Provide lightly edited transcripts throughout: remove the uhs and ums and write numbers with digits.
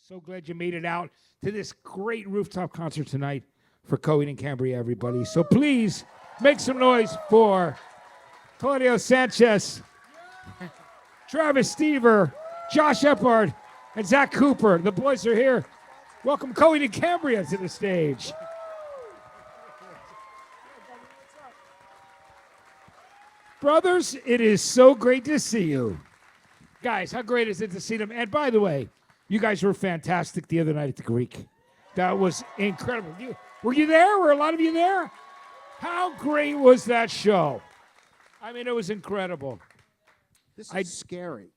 So glad you made it out to this great rooftop concert tonight for Coheed and Cambria, everybody. So please make some noise for Claudio Sanchez, Travis Stever, Josh Eppard, and Zach Cooper. The boys are here. Welcome Coheed and Cambria to the stage. Brothers, it is so great to see you. Guys, how great is it to see them? And by the way, you guys were fantastic the other night at the Greek. That was incredible. Were you there? Were a lot of you there? How great was that show? I mean, it was incredible. This is scary.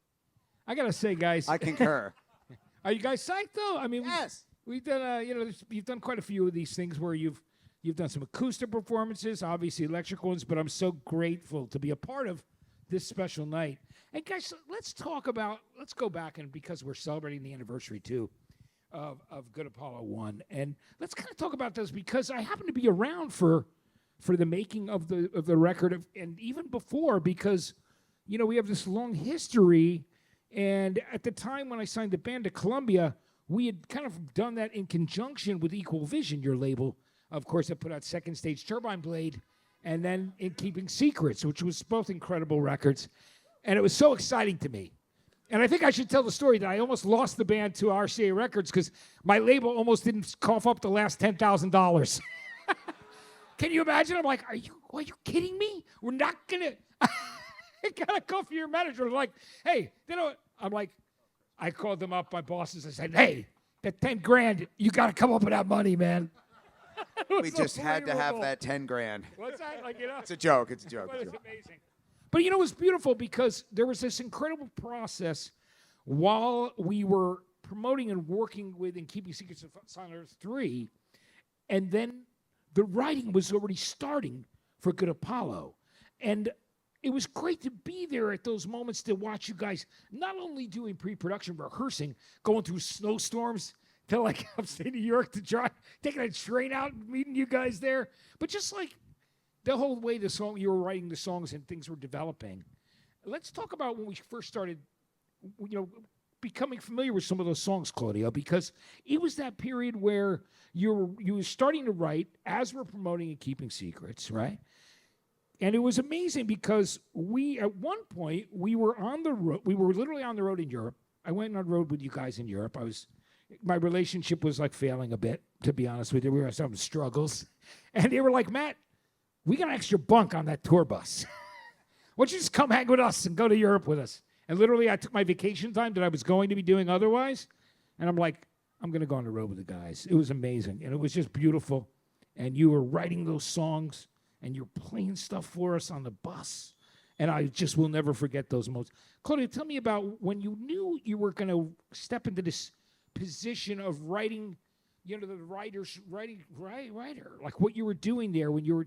I got to say, guys. I concur. Are you guys psyched, though? I mean, yes. We've done, you've done quite a few of these things where you've done some acoustic performances, obviously electric ones, but I'm so grateful to be a part of this special night. And guys, let's go back, and because we're celebrating the anniversary too of Good Apollo 1, and let's kind of talk about this because I happen to be around for the making of the record and even before, because we have this long history, and at the time when I signed the band to Columbia, we had kind of done that in conjunction with Equal Vision, your label, of course, that put out Second Stage Turbine Blade, and then In Keeping Secrets, which was both incredible records. And it was so exciting to me. And I think I should tell the story that I almost lost the band to RCA Records because my label almost didn't cough up the last $10,000. Can you imagine? I'm like, are you kidding me? We're not going to... I got to go for your manager. I'm like, hey, I'm like, I called them up, my bosses. I said, hey, that 10 grand, you got to come up with that money, man. We just had to have that 10 grand. What's that? It's a joke. It's a joke. But it's amazing. But it was beautiful because there was this incredible process while we were promoting and working with and Keeping Secrets of Silent Earth 3, and then the writing was already starting for Good Apollo. And it was great to be there at those moments to watch you guys not only doing pre-production rehearsing, going through snowstorms to like upstate New York to try taking a train out and meeting you guys there, but just like the whole way you were writing the songs and things were developing. Let's talk about when we first started, becoming familiar with some of those songs, Claudio, because it was that period where you were starting to write as we're promoting and Keeping Secrets, right? And it was amazing because at one point, we were on the road. We were literally on the road in Europe. I went on the road with you guys in Europe. My relationship was like failing a bit, to be honest with you. We were having some struggles. And they were like, Matt, we got an extra bunk on that tour bus. Why don't you just come hang with us and go to Europe with us? And literally, I took my vacation time that I was going to be doing otherwise. And I'm like, I'm going to go on the road with the guys. It was amazing. And it was just beautiful. And you were writing those songs. And you're playing stuff for us on the bus. And I just will never forget those moments. Claudia, tell me about when you knew you were going to step into this position of writing, the writer, like what you were doing there when you were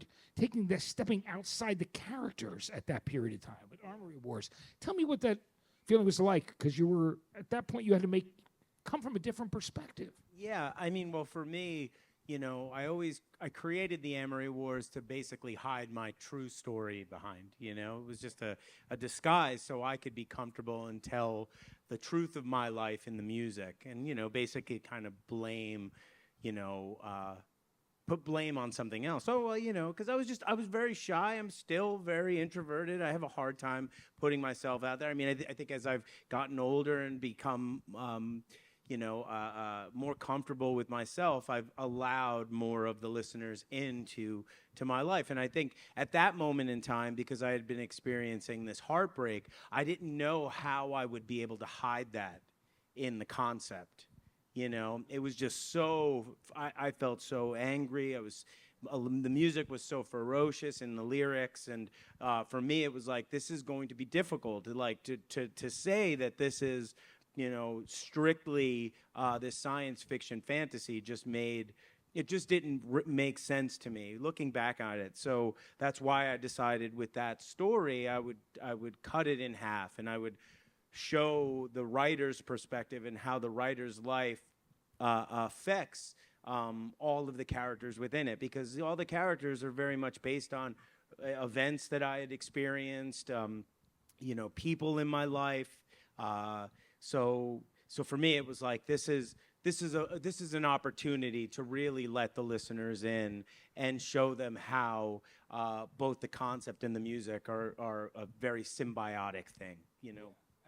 stepping outside the characters at that period of time with Armory Wars. Tell me what that feeling was like, because you were, at that point, you had to come from a different perspective. Yeah, I mean, well, for me, I created the Amory Wars to basically hide my true story behind, It was just a disguise so I could be comfortable and tell the truth of my life in the music and, basically kind of blame, put blame on something else. So, because I was very shy. I'm still very introverted. I have a hard time putting myself out there. I mean, I think as I've gotten older and become, more comfortable with myself, I've allowed more of the listeners into my life. And I think at that moment in time, because I had been experiencing this heartbreak, I didn't know how I would be able to hide that in the concept. It was just I felt so angry. The music was so ferocious in the lyrics. And for me, it was like, this is going to be difficult to say that this is, strictly this science fiction fantasy just didn't make sense to me looking back on it. So that's why I decided with that story, I would cut it in half and I would show the writer's perspective and how the writer's life affects all of the characters within it, because all the characters are very much based on events that I had experienced, people in my life. So So for me, it was like this is an opportunity to really let the listeners in and show them how both the concept and the music are a very symbiotic thing.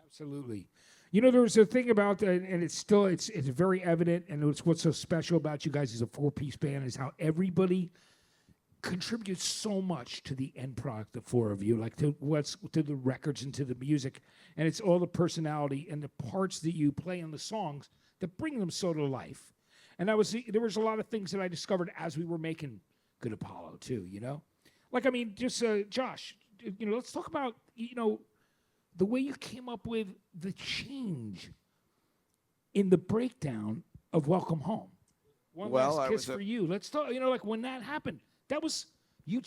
Absolutely. There was a thing about that, and it's very evident, and it's what's so special about you guys as a 4-piece band is how everybody contributes so much to the end product, the 4 of you, like to the records and to the music, and it's all the personality and the parts that you play in the songs that bring them so to life. And there was a lot of things that I discovered as we were making Good Apollo too. Like Josh, let's talk about the way you came up with the change in the breakdown of Welcome Home. One Last Kiss for You. Let's talk, like when that happened, that was, you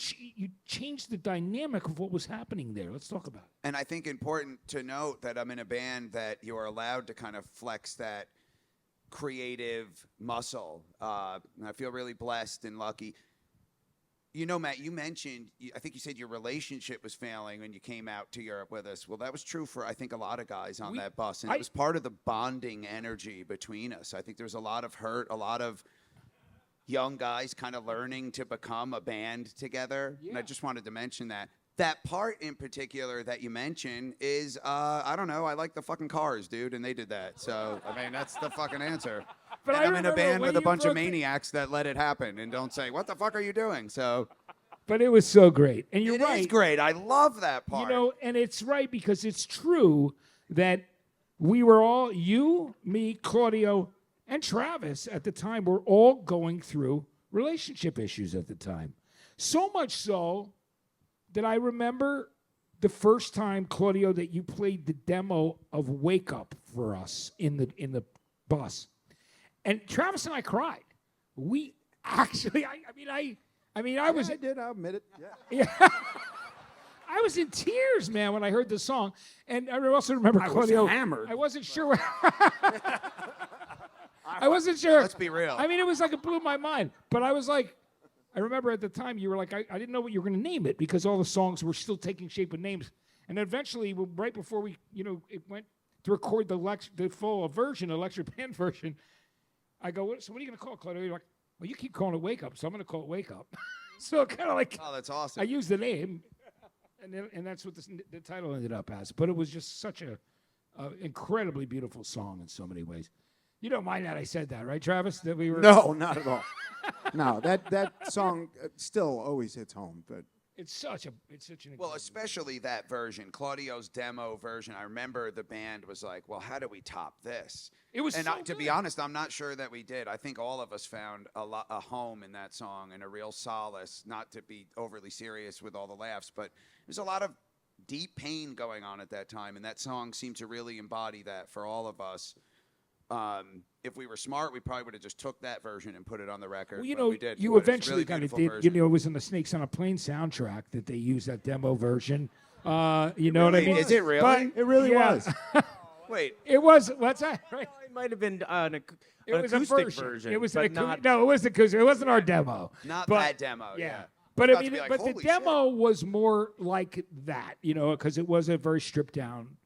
changed the dynamic of what was happening there. Let's talk about it. And I think important to note that I'm in a band that you are allowed to kind of flex that creative muscle. And I feel really blessed and lucky. Matt, you mentioned, I think you said your relationship was failing when you came out to Europe with us. Well, that was true for, I think, a lot of guys on that bus. And it was part of the bonding energy between us. I think there was a lot of hurt, a lot of young guys kind of learning to become a band together. Yeah. And I just wanted to mention that. That part in particular that you mentioned is, I don't know, I like the fucking Cars, dude, and they did that. So, that's the fucking answer. But I'm in a band with a bunch of maniacs that let it happen and don't say, what the fuck are you doing? So, but it was so great. And you're right. It is great. I love that part. And it's right because it's true that we were all, you, me, Claudio, and Travis at the time were all going through relationship issues at the time. So much so that I remember the first time, Claudio, that you played the demo of Wake Up for us in the bus. And Travis and I cried. We actually, I was. I did, I'll admit it. Yeah. I was in tears, man, when I heard the song. And I also remember Claudio. Was hammered. I wasn't sure. I wasn't sure. Let's be real. It was like it blew my mind. But I was like, I remember at the time you were like, I didn't know what you were going to name it because all the songs were still taking shape with names. And eventually, right before we, it went to record the full version, electric band version, I go, so what are you going to call it, Claudio? You're like, well, you keep calling it Wake Up, so I'm going to call it Wake Up. So kind of like, oh, that's awesome. I used the name, and that's what the title ended up as. But it was just such a incredibly beautiful song in so many ways. You don't mind that I said that, right, Travis? That we were No, not at all. No, that song still always hits home, but it's such an well, especially that version, Claudio's demo version. I remember the band was like, "Well, how do we top this?" It was, and so to be honest, I'm not sure that we did. I think all of us found a home in that song and a real solace. Not to be overly serious with all the laughs, but there's a lot of deep pain going on at that time, and that song seemed to really embody that for all of us. If we were smart, we probably would have just took that version and put it on the record. Well, we did. You eventually kind of did. Version. It was in the Snakes on a Plane soundtrack that they used that demo version. You know really? what I mean? Is it really? But, it really was. Wait. It was. What's that? Right? It might have been an was acoustic a version. It was but no, it was acoustic. It wasn't our demo. Not but, that demo. Yeah. But like, the demo was more like that, because it was a very stripped down,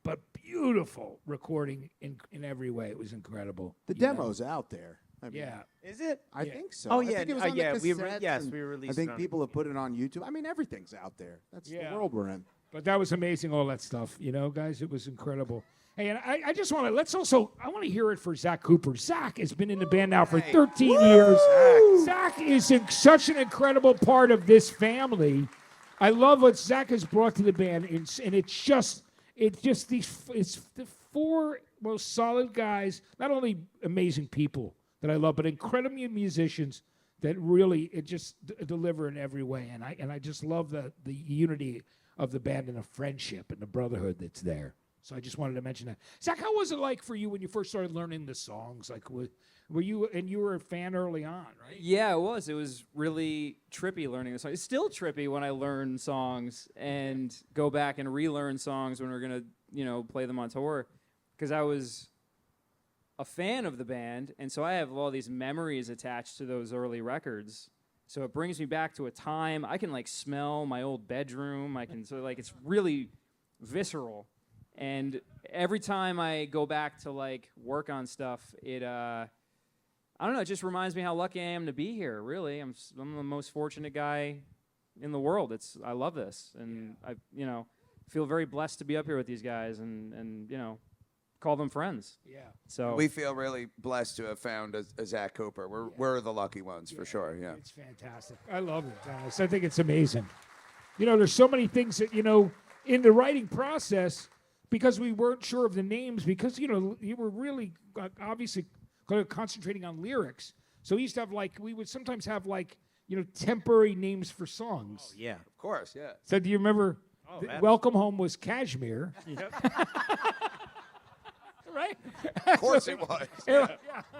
but beautiful recording in every way. It was incredible. The demo's out there. Yeah. Is it? I think so. Oh, I yeah. think it was on the cassettes We released I think it people have put it on YouTube. Everything's out there. That's the world we're in. But that was amazing, all that stuff, guys. It was incredible. Hey, and I just want to, I want to hear it for Zach Cooper. Zach has been in the band now for 13 years. Zach is such an incredible part of this family. I love what Zach has brought to the band, and it's the 4 most solid guys, not only amazing people that I love, but incredible musicians that really deliver in every way. And I just love the unity of the band and the friendship and the brotherhood that's there. So I just wanted to mention that. Zach, how was it like for you when you first started learning the songs? Like, were you a fan early on, right? Yeah, it was. It was really trippy learning the songs. It's still trippy when I learn songs and go back and relearn songs when we're gonna, play them on tour, because I was a fan of the band, and so I have all these memories attached to those early records. So it brings me back to a time. I can smell my old bedroom. It's really visceral. And every time I go back to like work on stuff, it I don't know, it just reminds me how lucky I am to be here. Really, I'm the most fortunate guy in the world. I love this, and I feel very blessed to be up here with these guys, and call them friends. Yeah. So We feel really blessed to have found a Zach Cooper. We're the lucky ones for sure. Yeah. It's fantastic. I love it, Dennis. I think it's amazing. There's so many things that, in the writing process, because we weren't sure of the names, because, you were really obviously concentrating on lyrics. So we used to have we would sometimes have temporary names for songs. Yeah. Of course. Yeah. So do you remember Welcome Home was Kashmir? Yep. Right? Of course it was. Yeah.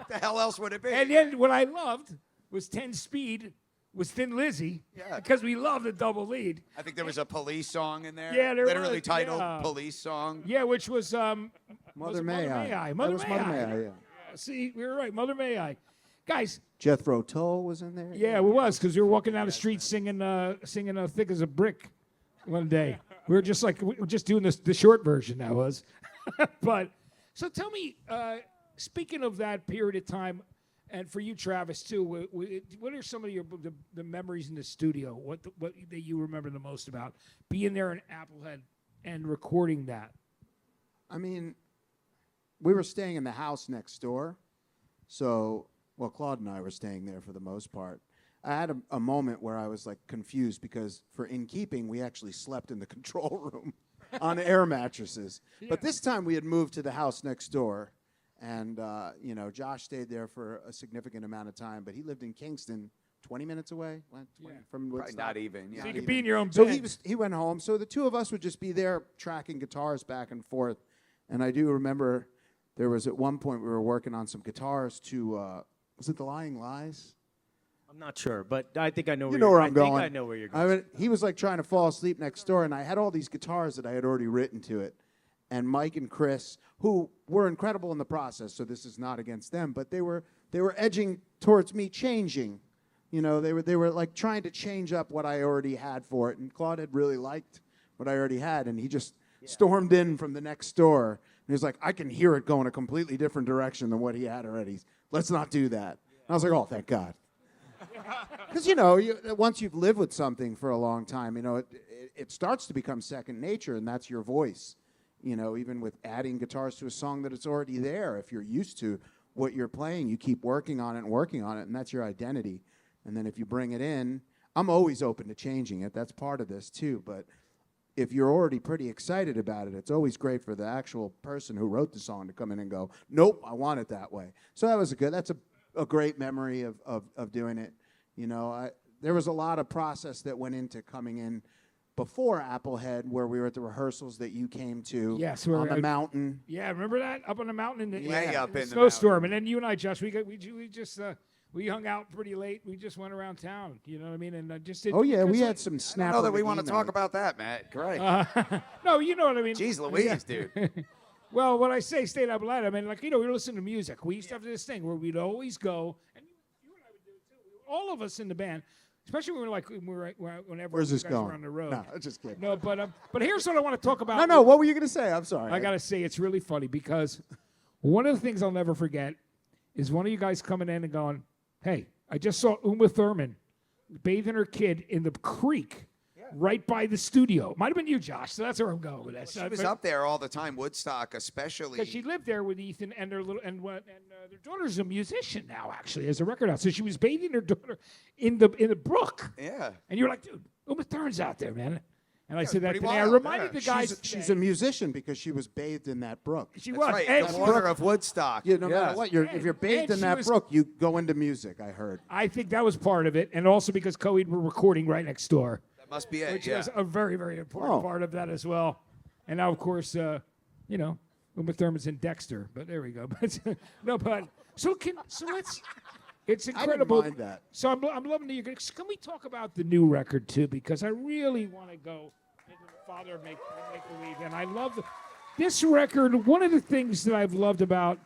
The hell else would it be? And then what I loved was 10 Speed was Thin Lizzy, Yeah. because we love the double lead. I think there was a Police song in there. Yeah, there literally was, titled yeah. Police song. Yeah, which was Mother May I. Mother That was May Mother I. May I, yeah. See, we were right. Mother May I. Guys, Jethro Tull was in there. yeah, it was, because we were walking down the street singing Thick as a Brick one day. We were just doing the short version, that was. But, so tell me, speaking of that period of time, and for you, Travis, too, what are some of the memories in the studio? What that you remember the most about being there in Applehead and recording that? I mean, we were staying in the house next door. So, Claude and I were staying there for the most part. I had a moment where I was confused because for In Keeping, we actually slept in the control room on air mattresses. Yeah. But this time we had moved to the house next door. And, Josh stayed there for a significant amount of time, but he lived in Kingston, 20 minutes away from Woodstock. Probably not even. Yeah. So you could be in your own So bed. he went home. So the two of us would just be there tracking guitars back and forth. And I do remember there was at one point we were working on some guitars to, was it The Lying Lies? I'm not sure, but I think I know You know where I'm I going. think I know where you're going. He was trying to fall asleep next door, and I had all these guitars that I had already written to it. And Mike and Chris, who were incredible in the process, so this is not against them, but they were edging towards me changing. They were trying to change up what I already had for it. And Claude had really liked what I already had, and he just stormed in from the next door. And he was like, I can hear it going a completely different direction than what he had already. Let's not do that. And I was like, oh, thank God. Because, once you've lived with something for a long time, it starts to become second nature, and that's your voice. Even with adding guitars to a song that it's already there, if you're used to what you're playing, you keep working on it, and that's your identity. And then if you bring it in, I'm always open to changing it. That's part of this, too. But if you're already pretty excited about it, it's always great for the actual person who wrote the song to come in and go, nope, I want it that way. So that's a great memory of doing it. There was a lot of process that went into coming in before Applehead, where we were at the rehearsals that you came to. Yes, on the mountain. Yeah, remember that up on the mountain in the Way up in the snowstorm, mountain. and then you and I, Josh, we hung out pretty late. We just went around town. You know what I mean? And just did. Oh yeah, we because had some I snap. don't know that we want to talk about that, Matt. Great. No, you know what I mean. Jeez Louise, dude. Well, when I say stayed up late, I mean we listen to music. We used to have this thing where we'd always go, and you and I would do it too. All of us in the band. Especially whenever Where's this you guys going? were on the road. No, I'm just kidding. No, but here's what I want to talk about. No. What were you going to say? I'm sorry. I got to say it's really funny because one of the things I'll never forget is one of you guys coming in and going, "Hey, I just saw Uma Thurman bathing her kid in the creek right by the studio." Might have been you, Josh. So that's where I'm going with that. She was up there all the time, Woodstock especially. because she lived there with Ethan and their their daughter's a musician now, actually, as a record house. So she was bathing her daughter in the brook. Yeah. And you're like, dude, Uma Thurman's out there, man. And I said that pretty today. I wild, reminded yeah. the guys. She's a musician because she was bathed in that brook. She That's was. right. And The she- water of Woodstock. No matter what, if you're bathed and in she that was- brook, you go into music. I heard. I think that was part of it, and also because Coheed were recording right next door, That must be it. which Yeah. was a very, very important Oh. part of that as well. And now, of course, Uma Thurman's in Dexter, but there we go. But let's. It's incredible. mind that. So I'm loving the. Can we talk about the new record too? Because I really want to go into the father of make believe, and I love this record. One of the things that I've loved about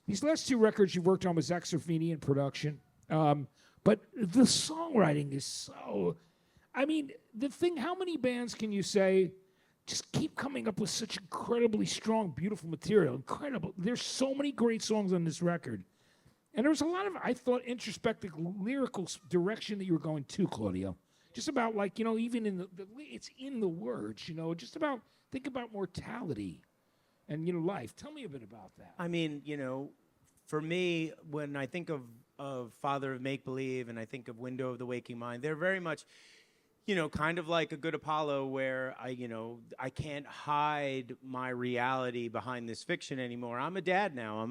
these last two records you worked on was Zach Serfini in production, but the songwriting is so. I mean, the thing. How many bands can you say just keep coming up with such incredibly strong, beautiful material. Incredible. There's so many great songs on this record. And there was a lot of, I thought, introspective lyrical direction that you were going to, Claudio. Just about like, even in it's in the words, just about, think about mortality and, life. Tell me a bit about that. I mean, for me, when I think of Father of Make Believe and I think of Window of the Waking Mind, they're very much, kind of like a good Apollo where I can't hide my reality behind this fiction anymore. I'm a dad now.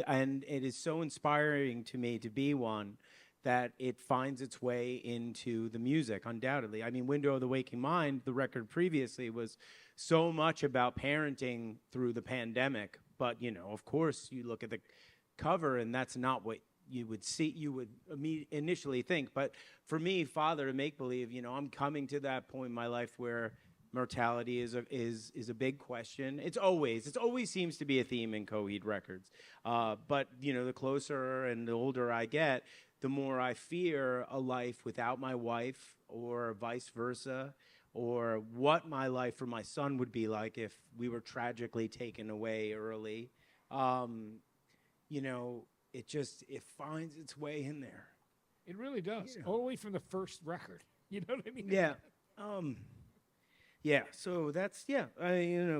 And it is so inspiring to me to be one that it finds its way into the music, undoubtedly. I mean, Window of the Waking Mind, the record previously, was so much about parenting through the pandemic. But, of course, you look at the cover, and that's not what you would initially think. But for me, Father to Make Believe, I'm coming to that point in my life where mortality is a big question. It always seems to be a theme in Coheed records. But, the closer and the older I get, the more I fear a life without my wife, or vice versa, or what my life for my son would be like if we were tragically taken away early. It finds its way in there. It really does. All the way from the first record. You know what I mean? Yeah. Yeah. So that's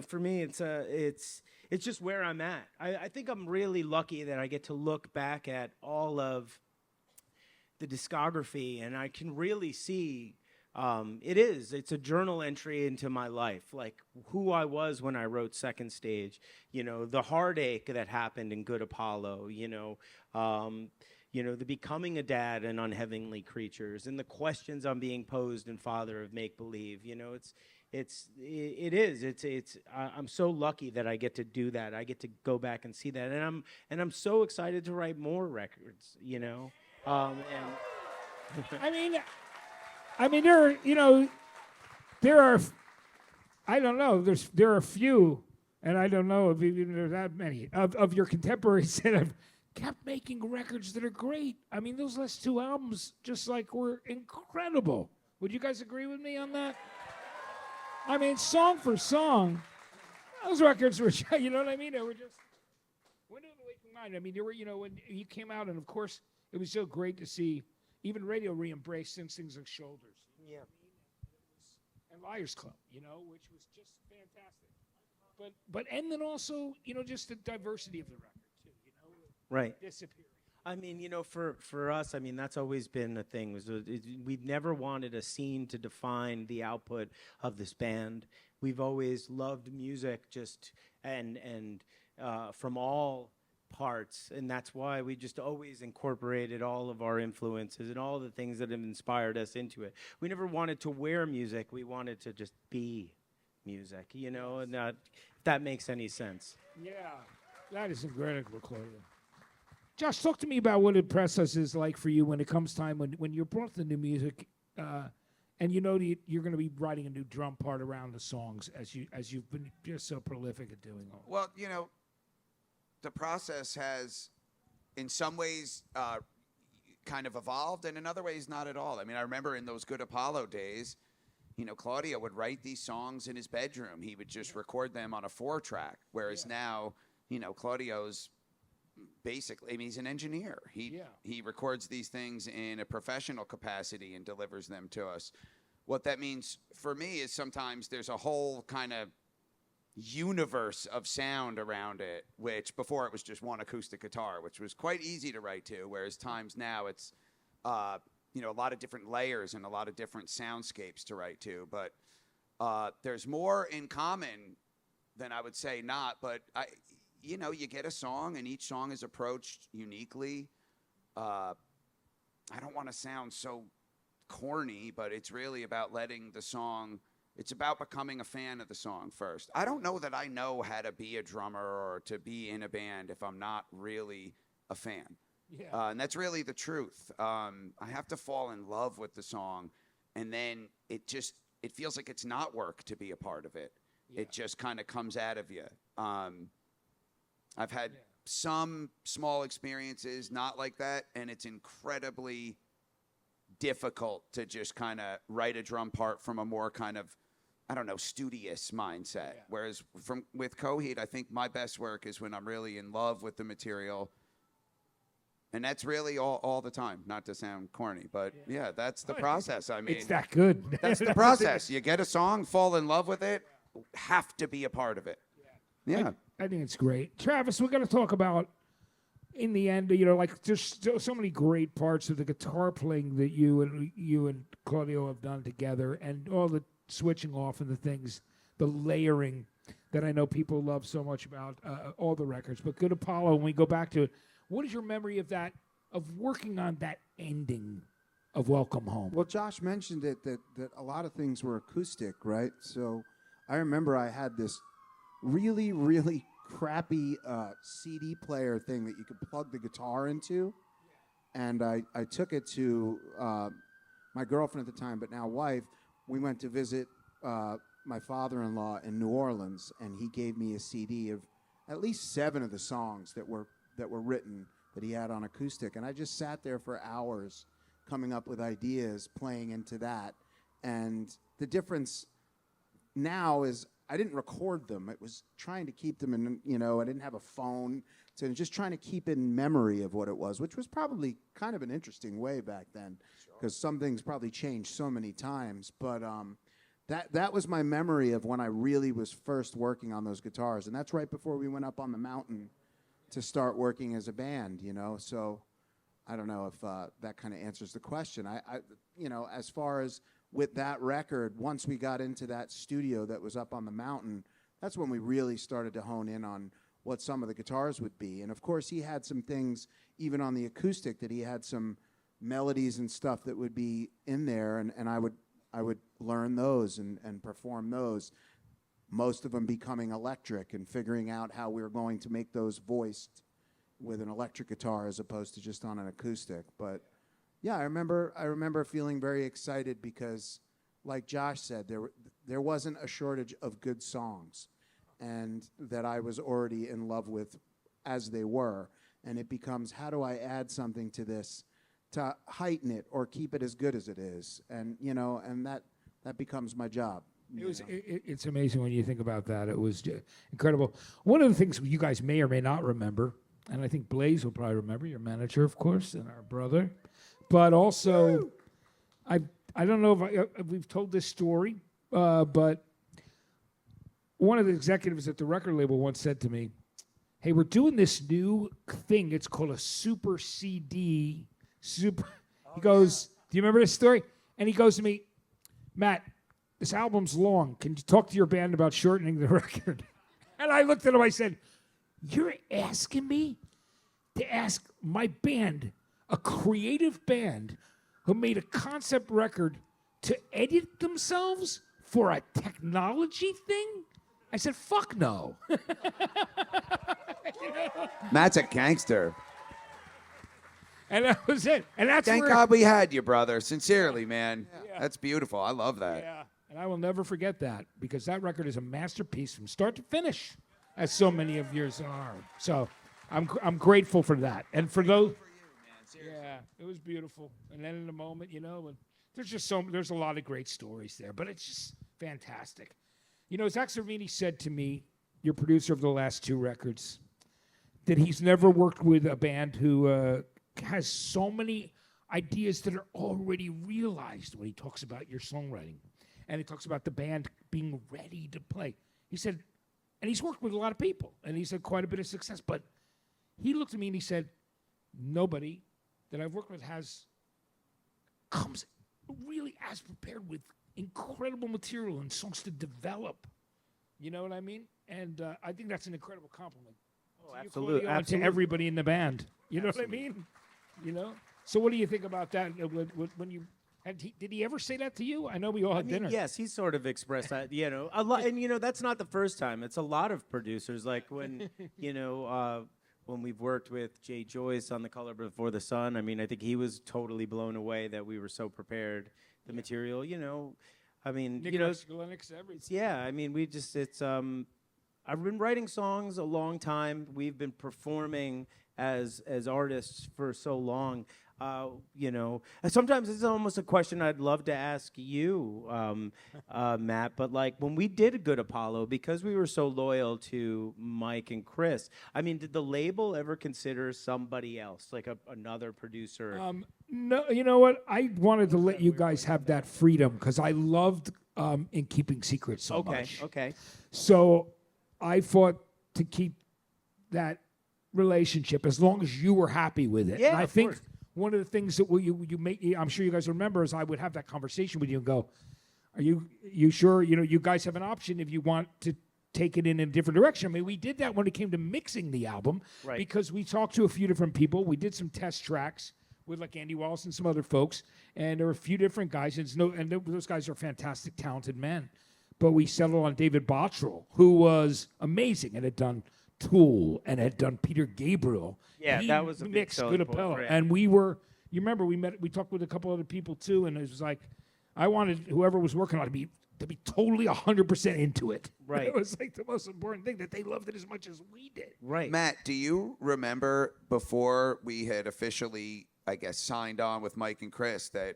for me, it's just where I'm at. I think I'm really lucky that I get to look back at all of the discography, and I can really see it's a journal entry into my life, like who I was when I wrote Second Stage, the heartache that happened in Good Apollo, the becoming a dad in Unheavenly Creatures, and the questions I'm being posed in Father of Make Believe. I'm so lucky that I get to do that. I get to go back and see that, and I'm so excited to write more records. I mean, there are, I don't know, there are a few, and I don't know if even there are that many of your contemporaries that have kept making records that are great. I mean, those last two albums just were incredible. Would you guys agree with me on that? I mean, song for song, those records were, you know what I mean? They were just, Window of the Waking Mind. I mean, they were, when you came out, and of course, it was so great to see even radio re-embrace things like Shoulders. Yeah. And Liars Club, which was just fantastic. And then also, just the diversity of the record too, Right. Disappearing. I mean, for us, I mean, that's always been a thing. We've never wanted a scene to define the output of this band. We've always loved music and from all parts, and that's why we just always incorporated all of our influences and all the things that have inspired us into it. We never wanted to wear music. We wanted to just be music, and if that makes any sense. Yeah, that is incredible, Claudia. Josh, talk to me about what a process is like for you when it comes time when you're brought the new music, and you're going to be writing a new drum part around the songs as you've been just so prolific at doing all. Well, the process has, in some ways, kind of evolved, and in other ways, not at all. I mean, I remember in those Good Apollo days, Claudio would write these songs in his bedroom. He would just record them on a 4-track, whereas now, Claudio's basically, I mean, he's an engineer. He records these things in a professional capacity and delivers them to us. What that means for me is sometimes there's a whole kind of universe of sound around it, which before it was just one acoustic guitar, which was quite easy to write to, whereas times now it's a lot of different layers and a lot of different soundscapes to write to. But there's more in common than I would say not, but you get a song and each song is approached uniquely. I don't want to sound so corny, but it's really about letting the song, it's about becoming a fan of the song first. I don't know that I know how to be a drummer or to be in a band if I'm not really a fan. Yeah. And that's really the truth. I have to fall in love with the song, and then it feels like it's not work to be a part of it. Yeah. It just kind of comes out of you. I've had some small experiences not like that, and it's incredibly difficult to just kind of write a drum part from a more kind of I don't know, studious mindset. Whereas with Coheed, I think my best work is when I'm really in love with the material. And that's really all the time, not to sound corny, but yeah, that's the process. I mean, It's that good. that's the process. You get a song, fall in love with it, have to be a part of it. Yeah. I think it's great. Travis, we're going to talk about, in the end, you know, like there's so many great parts of the guitar playing that you and Claudio have done together, and all the switching off and the things, the layering that I know people love so much about all the records. But Good Apollo, when we go back to it, what is your memory of that, of working on that ending of Welcome Home? Well, Josh mentioned it that a lot of things were acoustic, right? So I remember I had this really, really crappy CD player thing that you could plug the guitar into. And I took it to my girlfriend at the time, but now wife. We went to visit my father-in-law in New Orleans, and he gave me a CD of at least 7 of the songs that were written that he had on acoustic. And I just sat there for hours coming up with ideas, playing into that. And the difference now is I didn't record them. It was trying to keep them in, you know, I didn't have a phone. So just trying to keep in memory of what it was, which was probably kind of an interesting way back then, because some things probably changed so many times. But that was my memory of when I really was first working on those guitars. And that's right before we went up on the mountain to start working as a band, you know. So I don't know if that kind of answers the question. I, you know, as far as with that record, once we got into that studio that was up on the mountain, that's when we really started to hone in on what some of the guitars would be. And of course, he had some things, even on the acoustic, that he had some melodies and stuff that would be in there, and I would learn those and perform those. Most of them becoming electric and figuring out how we were going to make those voiced with an electric guitar as opposed to just on an acoustic. But yeah, I remember feeling very excited because, like Josh said, there wasn't a shortage of good songs, and that I was already in love with as they were. And it becomes, how do I add something to this to heighten it or keep it as good as it is? And you know, and that becomes my job. It's amazing when you think about that. It was incredible. One of the things you guys may or may not remember, and I think Blaze will probably remember, your manager, of course, and our brother. But also, I don't know if we've told this story, but one of the executives at the record label once said to me, "Hey, we're doing this new thing. It's called a super CD." He goes, "Do you remember this story?" And he goes to me, "Matt, this album's long. Can you talk to your band about shortening the record?" And I looked at him, I said, "You're asking me to ask my band, a creative band who made a concept record, to edit themselves for a technology thing?" I said, "Fuck no." Matt's a gangster. And that was it. And that's Thank where, God we had you, brother. Sincerely, man. Yeah. That's beautiful. I love that. Yeah, and I will never forget that, because that record is a masterpiece from start to finish, as so many of yours are. So I'm grateful for that. And for those... Yeah, it was beautiful. And then in the moment, you know, and there's a lot of great stories there, but it's just fantastic. You know, Zach Cervini said to me, your producer of the last 2 records, that he's never worked with a band who has so many ideas that are already realized when he talks about your songwriting. And he talks about the band being ready to play. He said, and he's worked with a lot of people, and he's had quite a bit of success, but he looked at me and he said, nobody that I've worked with comes really as prepared with incredible material and songs to develop. You know what I mean? And I think that's an incredible compliment. Oh, to you, absolutely. Claudio, and to everybody in the band. You know what I mean? You know? So what do you think about that when you... Did he ever say that to you? I know we all had dinner. Yes, he sort of expressed that, you know, a lot, and you know, that's not the first time. It's a lot of producers, like when, you know, when we've worked with Jay Joyce on The Color Before the Sun. I mean, I think he was totally blown away that we were so prepared. The material, you know, I mean, Nick you know, Lennox, everything. yeah, I mean, we just, it's, I've been writing songs a long time. We've been performing as artists for so long. And sometimes it's almost a question I'd love to ask you, Matt. But like when we did a Good Apollo, because we were so loyal to Mike and Chris, I mean, did the label ever consider somebody else, like another producer? No, you know what? I wanted to let you guys have that freedom because I loved In Keeping Secrets so much. Okay. So I fought to keep that relationship as long as you were happy with it. Yeah, and I of think course. one of the things that you make, I'm sure you guys remember, is I would have that conversation with you and go, "Are you sure? You guys have an option if you want to take it in a different direction." I mean, we did that when it came to mixing the album, Right. because we talked to a few different people. We did some test tracks with like Andy Wallace and some other folks, and there were a few different guys. And those guys are fantastic, talented men. But we settled on David Bottrell, who was amazing and had done Tool and had done Peter Gabriel. Yeah, He that was a big mixed selling Good point Apollo. for him. And you remember we talked with a couple other people too, and it was like, I wanted whoever was working on it to be totally 100% into it. Right. It was like the most important thing, that they loved it as much as we did. Right. Matt, do you remember before we had officially, I guess, signed on with Mike and Chris that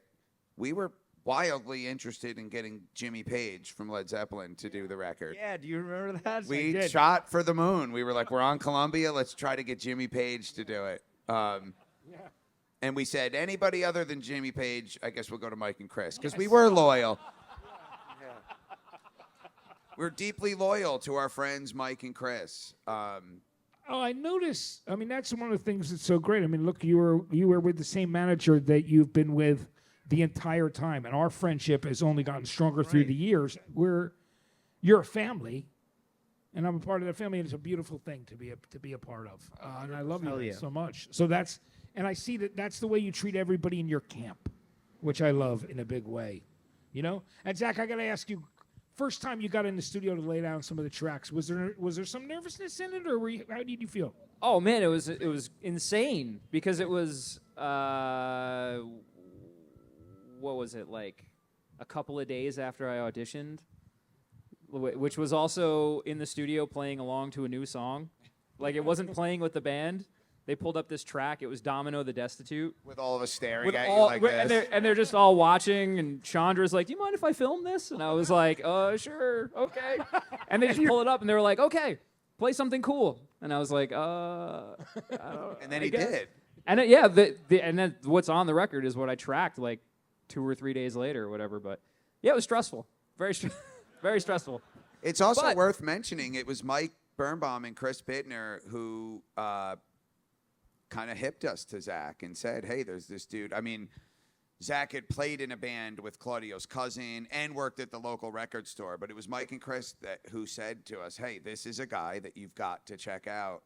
we were wildly interested in getting Jimmy Page from Led Zeppelin to do the record? Yeah, do you remember that? We did. shot for the moon. We were like, we're on Columbia. Let's try to get Jimmy Page to do it. And we said, anybody other than Jimmy Page, I guess we'll go to Mike and Chris, because we were loyal. We're deeply loyal to our friends Mike and Chris. Oh, I noticed. I mean, that's one of the things that's so great. I mean, look, you were with the same manager that you've been with the entire time, and our friendship has only gotten stronger through the years. You're a family, and I'm a part of that family, and it's a beautiful thing to be a part of. And I love you yeah. so much. So and I see that's the way you treat everybody in your camp, which I love in a big way. And Zach, I got to ask you. First time you got in the studio to lay down some of the tracks, was there some nervousness in it, or how did you feel? Oh man, it was insane because it was what was it, like a couple of days after I auditioned, which was also in the studio playing along to a new song. Like it wasn't playing with the band. They pulled up this track. It was Domino the Destitute. With all of us staring With at all, you like this. and they're just all watching, and Chandra's like, "Do you mind if I film this?" And I was like, "Sure, okay." And they just pull it up, and they were like, "Okay, play something cool." And I was like, I don't, And then I he guess. did. And and then what's on the record is what I tracked like 2 or 3 days later or whatever. But yeah, it was stressful, very very stressful. It's also But- worth mentioning it was Mike Birnbaum and Chris Bittner who kind of hipped us to Zach and said, hey, there's this dude. I mean, Zach had played in a band with Claudio's cousin and worked at the local record store, but it was Mike and Chris who said to us, hey, this is a guy that you've got to check out.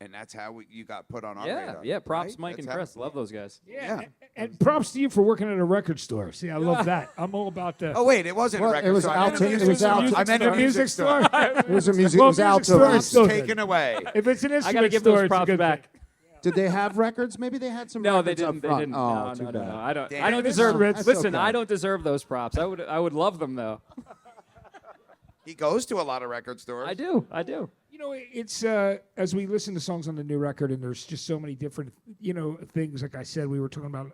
And that's how you got put on our radar. Yeah, props right? Mike That's and how- Chris. Love those guys. Yeah. And props to you for working at a record store. See, I love that. I'm all about the. Oh, wait, it wasn't Well, a record it was store. I meant a Alto- it music was store. Alto- I meant a music store. It was a music. Well, it was music Alto. store is Props still good. taken away. If it's an instrument I gotta give store, those it's a props good back. thing. Did they have records? Maybe they had some No, they records up didn't. They front. didn't. Oh, No, too no, bad. no. I don't. Damn. I don't That's deserve. okay. Listen, okay. I don't deserve those props. I would love them though. He goes to a lot of record stores. I do. It's as we listen to songs on the new record, and there's just so many different, things. Like I said, we were talking about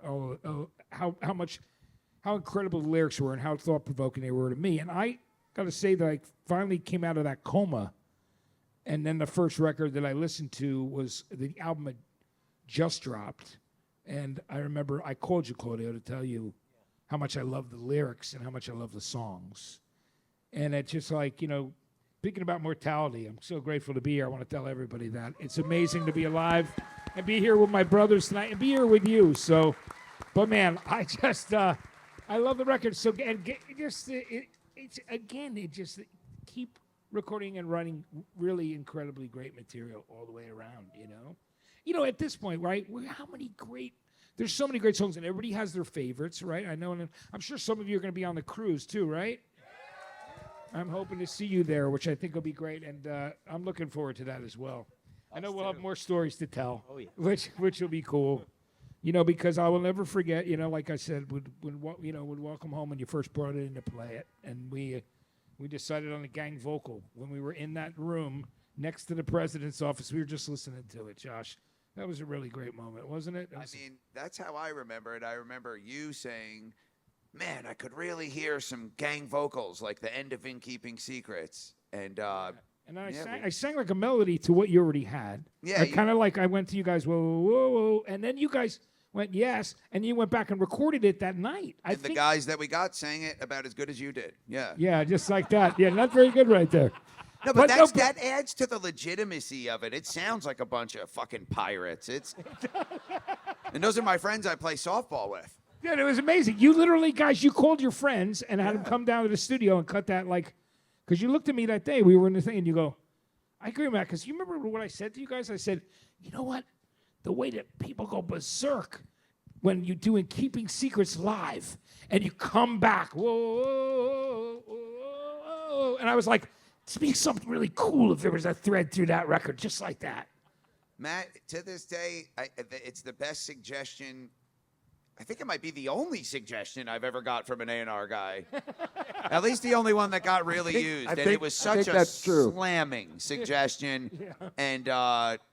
how incredible the lyrics were and how thought provoking they were to me. And I got to say that I finally came out of that coma, and then the first record that I listened to was the album had just dropped, and I remember I called you, Claudio, to tell you how much I love the lyrics and how much I love the songs. And it's just like, thinking about mortality, I'm so grateful to be here. I want to tell everybody that. It's amazing to be alive and be here with my brothers tonight and be here with you. So, but man, I just, I love the record. So, and it just keep recording and writing really incredibly great material all the way around, at this point, right? There's so many great songs, and everybody has their favorites, right? I know, and I'm sure some of you are going to be on the cruise too, right? I'm hoping to see you there, which I think will be great, and I'm looking forward to that as well. I know we'll have more stories to tell, which will be cool, because I will never forget, like I said, when Welcome Home when you first brought it in to play it, and we decided on the gang vocal when we were in that room, next to the president's office. We were just listening to it, Josh. That was a really great moment, wasn't it? I mean, that's how I remember it. I remember you saying, man, I could really hear some gang vocals like the end of In Keeping Secrets. And I sang like a melody to what you already had. Yeah, Kind of like I went to you guys, whoa, whoa, whoa, whoa, and then you guys went yes, and you went back and recorded it that night. and the guys that we got sang it about as good as you did. Yeah. Yeah, just like that. Yeah, not very good right there. No, but that adds to the legitimacy of it. It sounds like a bunch of fucking pirates. And those are my friends I play softball with. Yeah, it was amazing. You literally, guys, you called your friends and had them come down to the studio and cut that because you looked at me that day. We were in the thing, and you go, I agree with that. Because you remember what I said to you guys? I said, you know what? The way that people go berserk when you do In Keeping Secrets live and you come back, whoa, whoa, whoa, whoa, and I was like, it'd be something really cool if there was a thread through that record, just like that. Matt, to this day, it's the best suggestion. I think it might be the only suggestion I've ever got from an A&R guy. At least the only one that got really used. And it was such a slamming suggestion. And,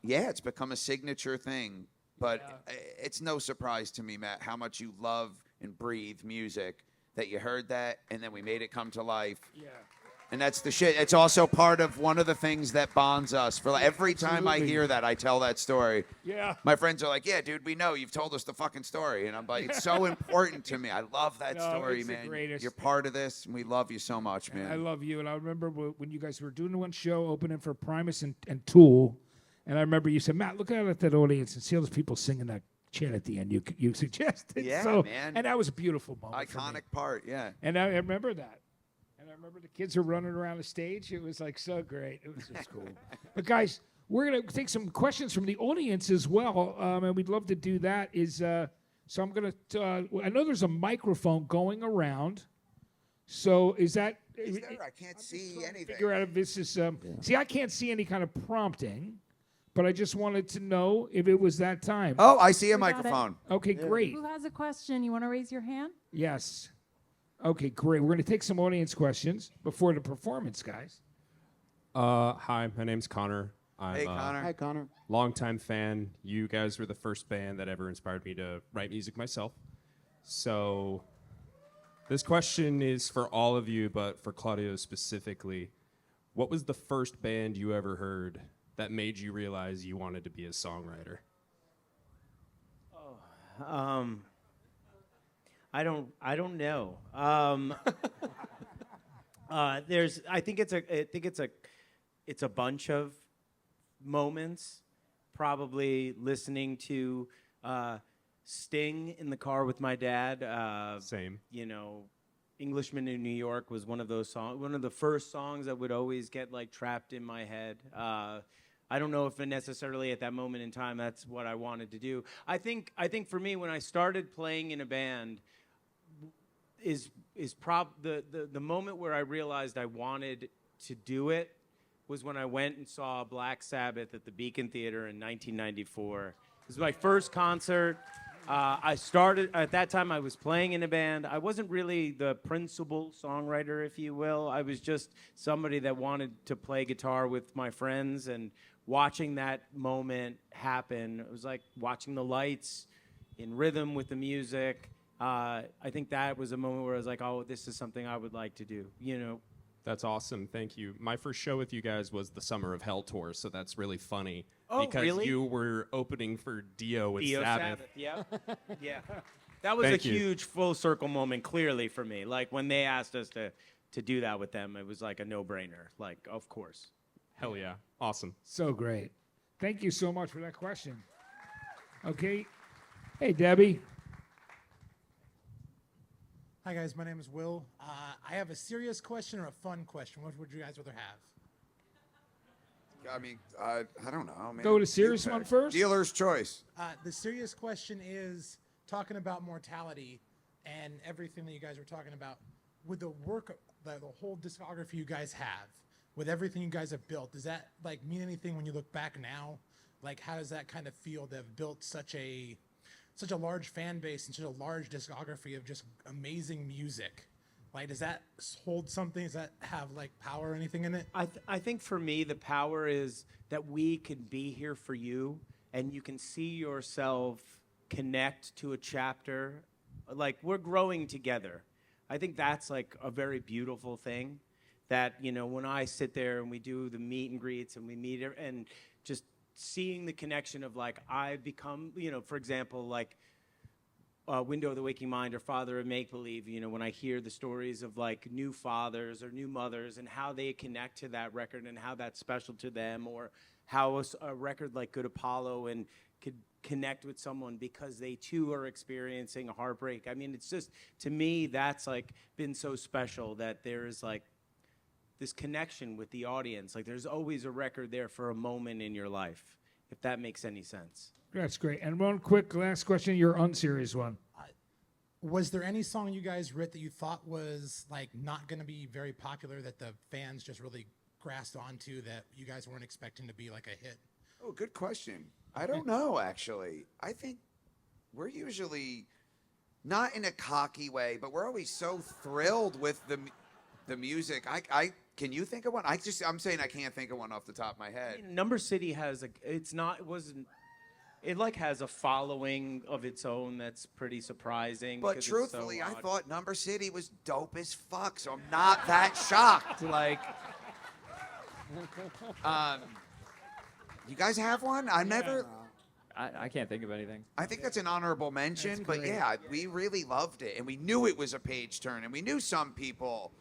it's become a signature thing. But it's no surprise to me, Matt, how much you love and breathe music, that you heard that, and then we made it come to life. Yeah. And that's the shit. It's also part of one of the things that bonds us. For every time I hear that, I tell that story. Yeah. My friends are like, yeah, dude, we know. You've told us the fucking story. And I'm like, it's so important to me. I love that story, it's man. the greatest. You're part of this, and we love you so much, man. I love you. And I remember when you guys were doing one show, opening for Primus and Tool. And I remember you said, Matt, look out at that audience and see all those people singing that chant at the end you suggested. Yeah, man. And that was a beautiful moment. Iconic part, yeah. And I remember that. And I remember the kids were running around the stage. It was so great. It was just cool. But guys, we're gonna take some questions from the audience as well, and we'd love to do that. So I'm gonna. I know there's a microphone going around. So is that? Is there? I can't see anything. Figure out if this is. See, I can't see any kind of prompting, but I just wanted to know if it was that time. Oh, I see a microphone. Okay, great. Who has a question? You want to raise your hand? Yes. Okay, great. We're going to take some audience questions before the performance, guys. Hi, my name's Connor. I'm Hey, Connor. Hi, Connor. longtime fan. You guys were the first band that ever inspired me to write music myself. So this question is for all of you, but for Claudio specifically. What was the first band you ever heard that made you realize you wanted to be a songwriter? I don't know. I think it's a bunch of moments. Probably listening to Sting in the car with my dad. Same. You know, Englishman in New York was one of those songs. One of the first songs that would always get trapped in my head. I don't know if necessarily at that moment in time that's what I wanted to do. I think for me, when I started playing in a band, is the moment where I realized I wanted to do it was when I went and saw Black Sabbath at the Beacon Theater in 1994. It was my first concert. I started at that time. I was playing in a band. I wasn't really the principal songwriter, if you will. I was just somebody that wanted to play guitar with my friends, and watching that moment happen, it was like watching the lights in rhythm with the music. I think that was a moment where I was like, oh, this is something I would like to do, you know. That's awesome. Thank you. My first show with you guys was the Summer of Hell tour, so that's really funny. Oh, because really? you were opening for Dio with Dio Sabbath. Yeah. Yeah. That was Thank a you. huge full circle moment, clearly, for me. Like, when they asked us to do that with them, it was like a no-brainer. Like, of course. Hell yeah. Awesome. So great. Thank you so much for that question. Okay. Hey, Debbie. Hi guys, my name is Will. I have a serious question or a fun question. What would you guys rather have? I mean, I don't know, man. Go to serious You one pick. first? Dealer's choice. The serious question is talking about mortality and everything that you guys were talking about. With the work, the whole discography you guys have, with everything you guys have built, does that mean anything when you look back now? Like, how does that kind of feel to have built such a large fan base and such a large discography of just amazing music? Like, does that hold something? Does that have like power or anything in it? I think for me, the power is that we can be here for you and you can see yourself connect to a chapter. Like, we're growing together. I think that's like a very beautiful thing that, you know, when I sit there and we do the meet and greets and we meet and just seeing the connection of like, I've become, you know, for example, like, Window of the Waking Mind or Father of Make Believe, you know, when I hear the stories of like new fathers or new mothers and how they connect to that record and how that's special to them, or how a record like Good Apollo and could connect with someone because they too are experiencing a heartbreak. I mean, it's just, to me, that's like been so special that there's like this connection with the audience. Like, there's always a record there for a moment in your life, if that makes any sense. That's great. And one quick last question, your unserious one. Was there any song you guys wrote that you thought was like not going to be very popular that the fans just really grasped onto that you guys weren't expecting to be like a hit? Oh, good question. I don't know, actually. I think we're usually not in a cocky way, but we're always so thrilled with the music. Can you think of one? I'm saying I can't think of one off the top of my head. I mean, Number City has it like has a following of its own that's pretty surprising. But because truthfully, it's so I odd. thought Number City was dope as fuck, so I'm not that shocked. Like, you guys have one? I never. I can't think of anything. I think that's an honorable mention, but yeah, we really loved it, and we knew it was a page turn, and we knew some people,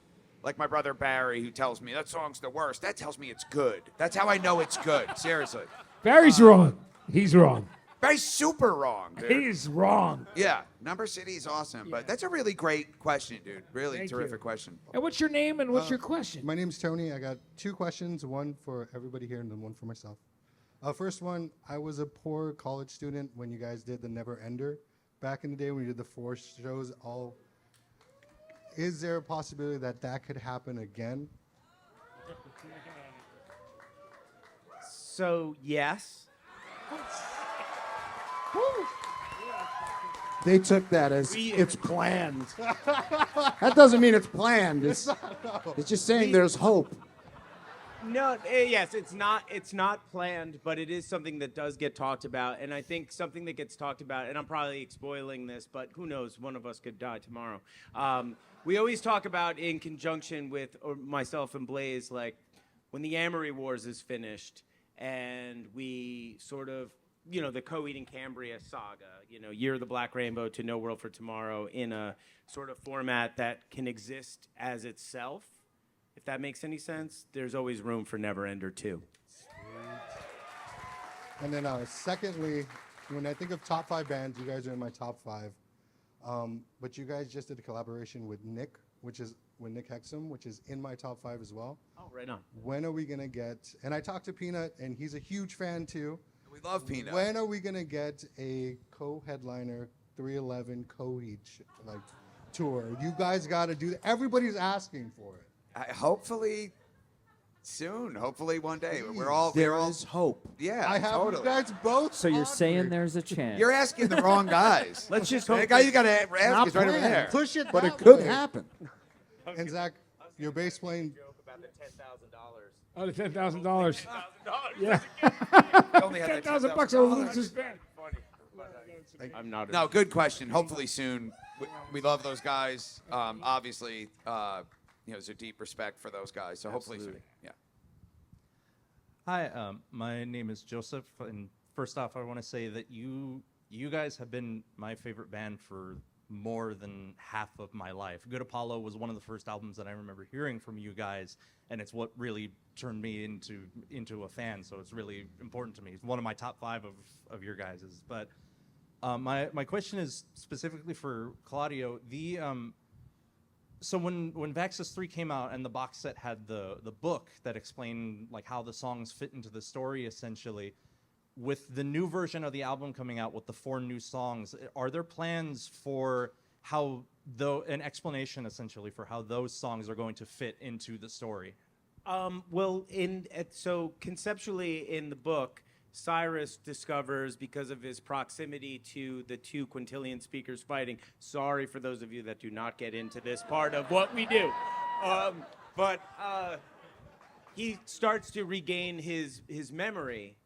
like my brother Barry, who tells me that song's the worst. That tells me it's good. That's how I know it's good. Seriously. Barry's wrong. He's wrong. Barry's super wrong, dude. He's wrong. Yeah, Number City is awesome, but that's a really great question, dude. Really Thank terrific you. question. And what's your name and what's your question? My name's Tony. I got 2 questions, one for everybody here and then one for myself. First one, I was a poor college student when you guys did the Never Ender back in the day when you did the 4 shows. Is there a possibility that could happen again? So, yes. They took that as it's planned. That doesn't mean it's planned. It's just saying there's hope. No, yes, it's not planned, but it is something that does get talked about. And I think something that gets talked about, and I'm probably spoiling this, but who knows, one of us could die tomorrow. We always talk about, in conjunction with myself and Blaze, like when the Amory Wars is finished and we sort of, you know, the Coheed and Cambria saga, you know, Year of the Black Rainbow to No World for Tomorrow, in a sort of format that can exist as itself. If that makes any sense, there's always room for Never Ender 2. And then secondly, when I think of top 5 bands, you guys are in my top 5. But you guys just did a collaboration with Nick Hexum, which is in my top 5 as well. Oh, right on. When are we going to get, and I talked to Peanut, and he's a huge fan too. We love Peanut. When are we going to get a co-headliner 311 Coheed tour? You guys got to do that. Everybody's asking for it. Hopefully soon. Hopefully one day. There is hope. Yeah, I have totally. you guys both. So you're on saying here. there's a chance. You're asking the wrong guys. Let's just The hope guy you got to ask Not is right over planned. there. Push it, but that it could way. happen. And Zach, your bass playing. joke about the $10,000. Oh, the $10,000. You only had that $10,000 I'll lose this band. I'm not. No, good question. Hopefully soon. We love those guys. Obviously, there's a deep respect for those guys. So hopefully soon. Yeah. Hi, my name is Joseph, and first off, I want to say that you guys have been my favorite band for more than half of my life. Good Apollo was one of the first albums that I remember hearing from you guys, and it's what really turned me into a fan. So it's really important to me. It's one of my top 5 of your guys's. But my question is specifically for Claudio. So when Vaxxus 3 came out and the box set had the book that explained like how the songs fit into the story, essentially, with the new version of the album coming out with the 4 new songs, are there plans for an explanation essentially for how those songs are going to fit into the story? So conceptually in the book, Cyrus discovers, because of his proximity to the two quintillion speakers fighting. Sorry for those of you that do not get into this part of what we do. But he starts to regain his memory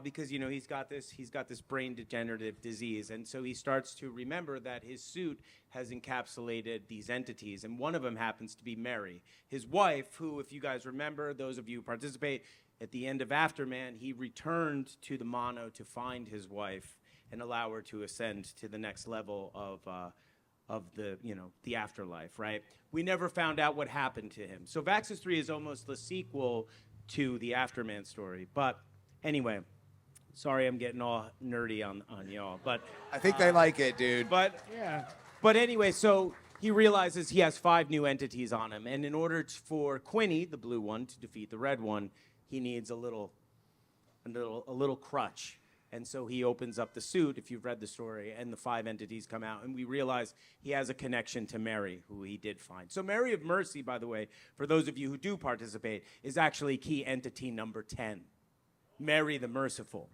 because he's got this brain degenerative disease, and so he starts to remember that his suit has encapsulated these entities, and one of them happens to be Mary, his wife, who, if you guys remember, those of you who participate, at the end of Afterman, he returned to the mono to find his wife and allow her to ascend to the next level of the afterlife, right? We never found out what happened to him. So Vaxxus 3 is almost the sequel to the Afterman story. But anyway, sorry I'm getting all nerdy on y'all. But I think they like it, dude. But anyway, so he realizes he has 5 new entities on him. And in order for Quinny, the blue one, to defeat the red one, he needs a little crutch. And so he opens up the suit, if you've read the story, and the 5 entities come out. And we realize he has a connection to Mary, who he did find. So Mary of Mercy, by the way, for those of you who do participate, is actually key entity number 10. Mary the Merciful.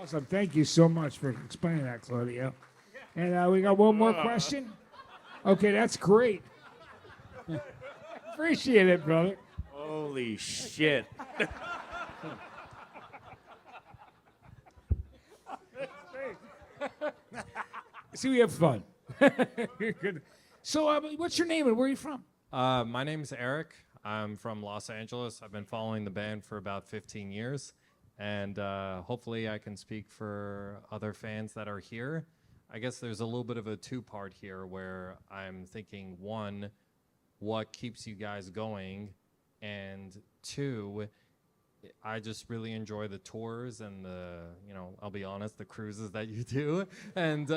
Awesome. Thank you so much for explaining that, Claudio. And we got one more question. Okay, that's great. Appreciate it, brother. Holy shit. See, we have fun. Good. So, what's your name and where are you from? My name's Eric. I'm from Los Angeles. I've been following the band for about 15 years, and hopefully I can speak for other fans that are here. I guess there's a little bit of a two-part here where I'm thinking, one, what keeps you guys going? And 2, I just really enjoy the tours and I'll be honest, the cruises that you do. And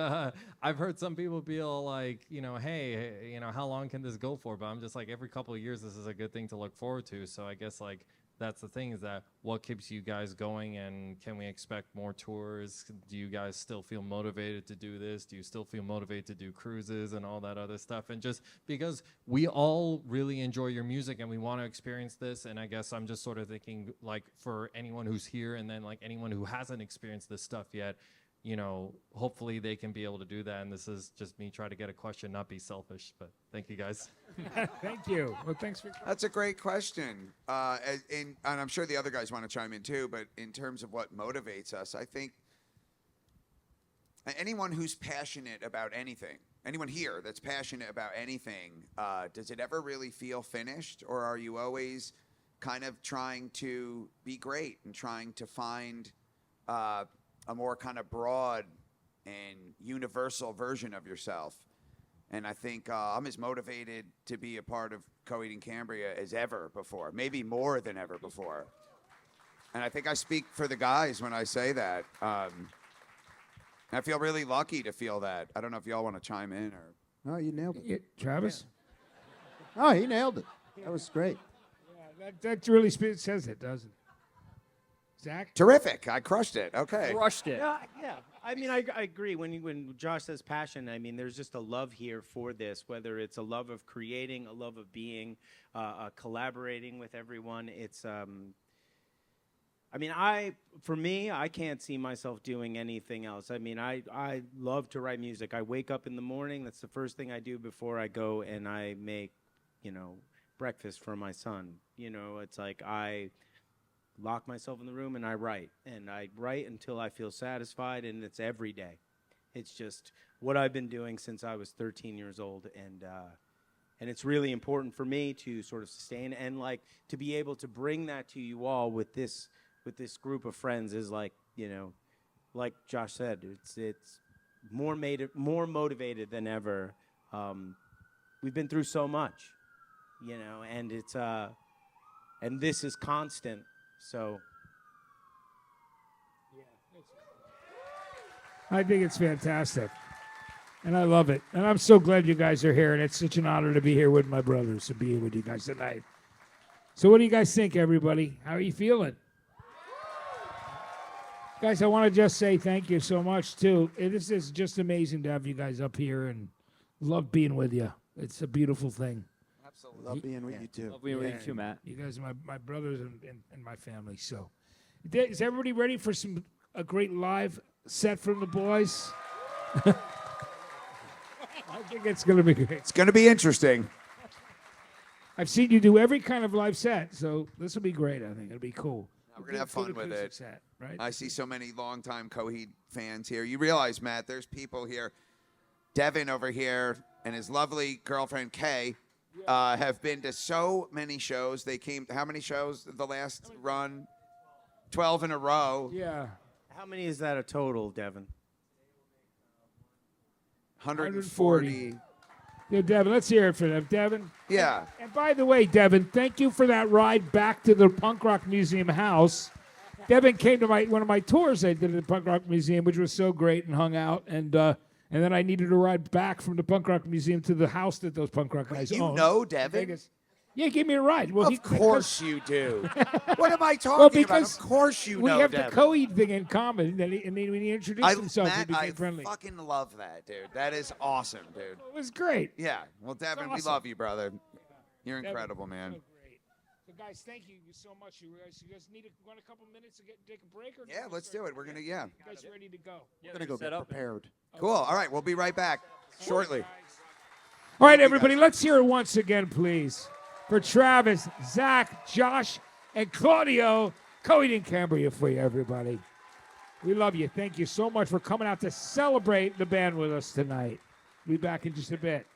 I've heard some people be all like, hey, how long can this go for? But I'm just like, every couple of years, this is a good thing to look forward to. So I guess like that's the thing, is that what keeps you guys going, and can we expect more tours? Do you guys still feel motivated to do this? Do you still feel motivated to do cruises and all that other stuff? And just because we all really enjoy your music and we want to experience this, and I guess I'm just sort of thinking, like, for anyone who's here and then like anyone who hasn't experienced this stuff yet, hopefully they can be able to do that. And this is just me trying to get a question, not be selfish. But thank you, guys. Thank you. Well, thanks for. That's a great question. And I'm sure the other guys want to chime in too, but in terms of what motivates us, I think anyone who's passionate about anything, anyone here that's passionate about anything, does it ever really feel finished? Or are you always kind of trying to be great and trying to find a more kind of broad and universal version of yourself? And I think I'm as motivated to be a part of Coheed and Cambria as ever before, maybe more than ever before. And I think I speak for the guys when I say that. I feel really lucky to feel that. I don't know if y'all want to chime in or. No, you nailed it. Yeah, Travis? Yeah. Oh, he nailed it. That was great. Yeah, that really says it, doesn't it? Zach? Terrific. I crushed it. Okay. Crushed it. Yeah. I mean, I agree. When Josh says passion, I mean, there's just a love here for this, whether it's a love of creating, a love of being, collaborating with everyone. It's, for me, I can't see myself doing anything else. I mean, I love to write music. I wake up in the morning. That's the first thing I do before I go and I make, breakfast for my son. It's like I lock myself in the room and I write until I feel satisfied, and it's every day. It's just what I've been doing since I was 13 years old, and it's really important for me to sort of sustain and like to be able to bring that to you all with this group of friends is like, like Josh said, it's more motivated than ever. We've been through so much, and it's and this is constant. So, I think it's fantastic. And I love it. And I'm so glad you guys are here. And it's such an honor to be here with my brothers, to be here with you guys tonight. So what do you guys think, everybody? How are you feeling? Guys, I want to just say thank you so much, too. This is just amazing to have you guys up here, and love being with you. It's a beautiful thing. Absolutely. Love being with you, too. Love being with you too, Matt. You guys are my brothers and my family. So Is everybody ready for a great live set from the boys? I think it's going to be great. It's going to be interesting. I've seen you do every kind of live set, so this will be great. I think it'll be cool. We're going to have fun with it. Set, right? I see so many longtime Coheed fans here. You realize, Matt, there's people here. Devin over here and his lovely girlfriend, Kay, have been to so many shows. They came, how many shows the last run? 12 in a row. Yeah. How many is that a total, Devin? 140. Yeah, Devin, let's hear it for them. Devin? Yeah. And by the way, Devin, thank you for that ride back to the Punk Rock Museum house. Devin came to one of my tours I did at the Punk Rock Museum, which was so great, and hung out. And then I needed to ride back from the Punk Rock Museum to the house that those punk rock guys You own. know Devin? Vegas. Yeah, he gave me a ride. Well, Of course you do. What am I talking Well, about? because Of course you we know have Devin. the Coheed thing in common, and then when he introduced himself, he Matt, became I friendly. fucking love that, dude. That is awesome, dude. It was great. Yeah. Well, Devin, we awesome. love you, brother. You're Devin, incredible, man. So great. So, guys, thank you so much. You guys need want a couple minutes to take a break? Or Yeah, let's do it. We're going to, You guys ready to go? We're gonna go get prepared. Cool. All right. We'll be right back shortly. All right, everybody, let's hear it once again, please, for Travis, Zach, Josh, and Claudio. Coheed and Cambria for you, everybody. We love you. Thank you so much for coming out to celebrate the band with us tonight. We'll be back in just a bit.